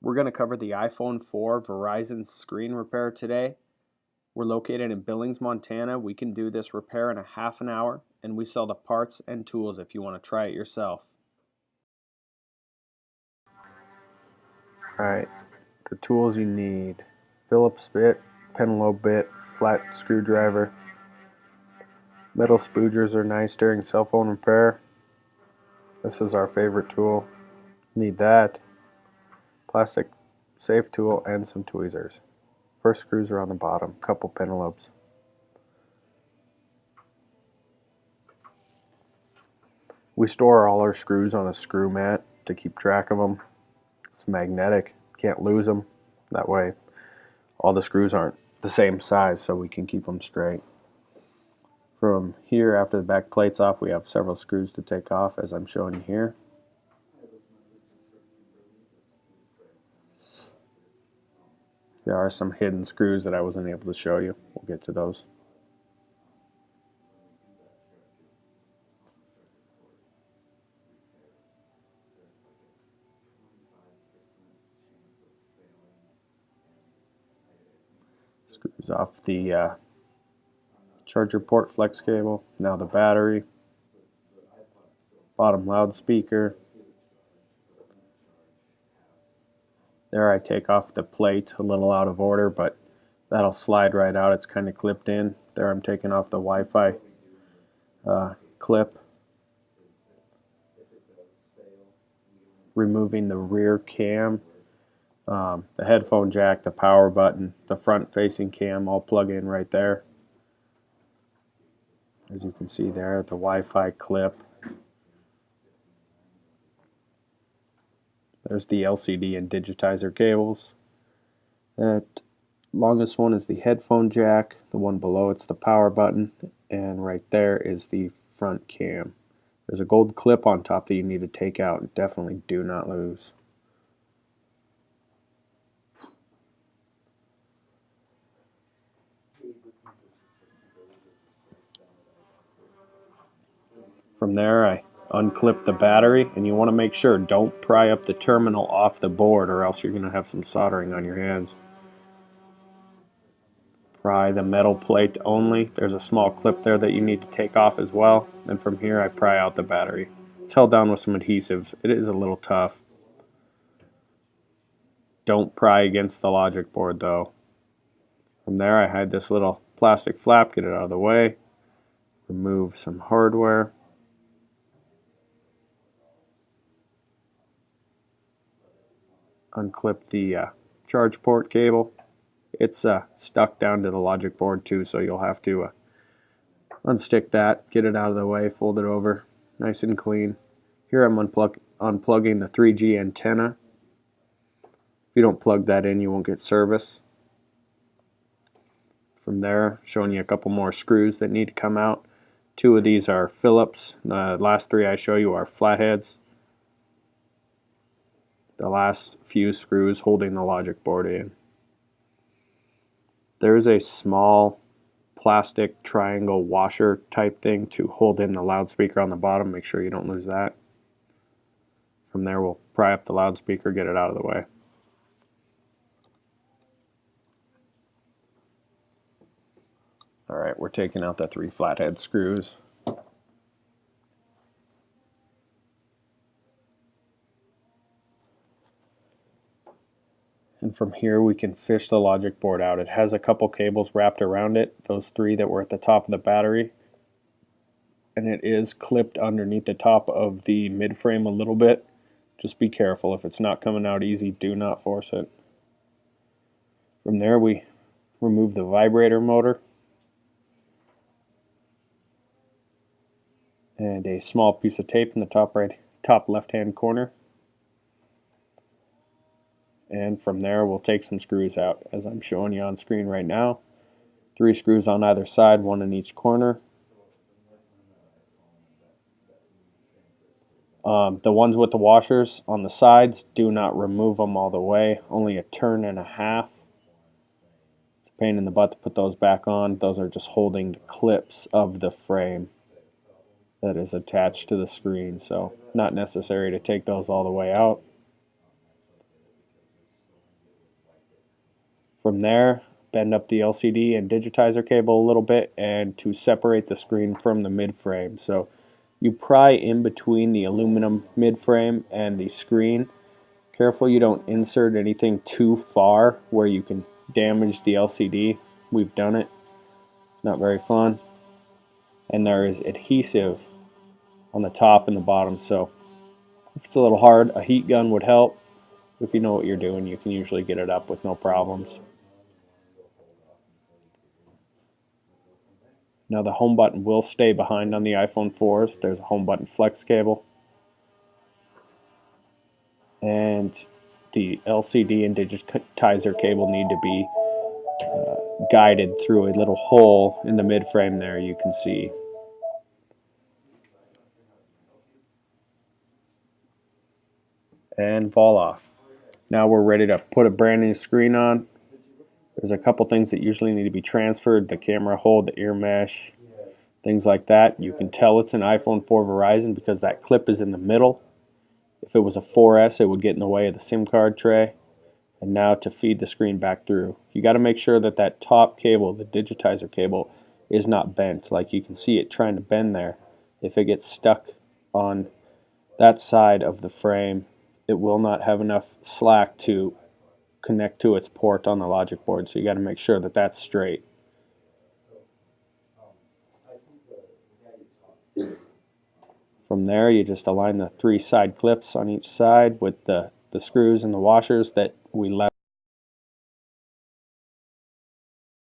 We're going to cover the iPhone 4 Verizon Screen Repair today. We're located in Billings, Montana. We can do this repair in a half an hour, and we sell the parts and tools if you want to try it yourself. Alright, the tools you need: Phillips bit, penelope bit, flat screwdriver. Metal spoogers are nice during cell phone repair. This is our favorite tool. Need that. Plastic safe tool and some tweezers. First screws are on the bottom, couple penelopes. We store all our screws on a screw mat to keep track of them. It's magnetic, can't lose them. That way all the screws aren't the same size, so we can keep them straight. From here, after the back plate's off, we have several screws to take off, as I'm showing you here. There are some hidden screws that I wasn't able to show you. We'll get to those. Screws off the charger port flex cable. Now the battery. Bottom loudspeaker. There I take off the plate a little out of order, but that'll slide right out. It's kind of clipped in. There I'm taking off the Wi-Fi clip. Removing the rear cam, the headphone jack, the power button, the front facing cam all plug in right there. As you can see there, the Wi-Fi clip. There's the LCD and digitizer cables. That longest one is the headphone jack. The one below it's the power button. And right there is the front cam. There's a gold clip on top that you need to take out and definitely do not lose. From there I unclip the battery, and you want to make sure don't pry up the terminal off the board, or else you're going to have some soldering on your hands. Pry the metal plate only. There's a small clip there that you need to take off as well. And from here I pry out the battery. It's held down with some adhesive. It is a little tough. Don't pry against the logic board though. From there I hide this little plastic flap, get it out of the way. Remove some hardware. Unclip the charge port cable. It's stuck down to the logic board too, so you'll have to unstick that, get it out of the way, fold it over, nice and clean. Here I'm unplugging the 3G antenna. If you don't plug that in, you won't get service. From there, showing you a couple more screws that need to come out. Two of these are Phillips. The last three I show you are flatheads. The last few screws holding the logic board in. There's a small plastic triangle washer type thing to hold in the loudspeaker on the bottom. Make sure you don't lose that. From there we'll pry up the loudspeaker, get it out of the way. Alright, we're taking out the 3 flathead screws. And from here we can fish the logic board out. It has a couple cables wrapped around it, those 3 that were at the top of the battery. And it is clipped underneath the top of the mid-frame a little bit. Just be careful. If it's not coming out easy, do not force it. From there we remove the vibrator motor. And a small piece of tape in the top left-hand corner. And from there we'll take some screws out, as I'm showing you on screen right now. 3 screws on either side, 1 in each corner. The ones with the washers on the sides, do not remove them all the way, only a turn and a half. It's a pain in the butt to put those back on. Those are just holding the clips of the frame that is attached to the screen, so not necessary to take those all the way out. From there, bend up the LCD and digitizer cable a little bit and to separate the screen from the mid-frame. So you pry in between the aluminum mid-frame and the screen. Careful you don't insert anything too far where you can damage the LCD. We've done it. It's not very fun. And there is adhesive on the top and the bottom, so if it's a little hard, a heat gun would help. If you know what you're doing, you can usually get it up with no problems. Now the home button will stay behind on the iPhone 4s. There's a home button flex cable. And the LCD and digitizer cable need to be guided through a little hole in the mid frame there, you can see. And voila. Now we're ready to put a brand new screen on. There's a couple things that usually need to be transferred: the camera hold, the ear mesh, things like that. You can tell it's an iPhone 4 Verizon because that clip is in the middle. If it was a 4S, it would get in the way of the SIM card tray. And now to feed the screen back through, you got to make sure that that top cable, the digitizer cable, is not bent. Like you can see it trying to bend there. If it gets stuck on that side of the frame, it will not have enough slack to connect to its port on the logic board. So you got to make sure that that's straight. From there, you just align the 3 side clips on each side with the screws and the washers that we left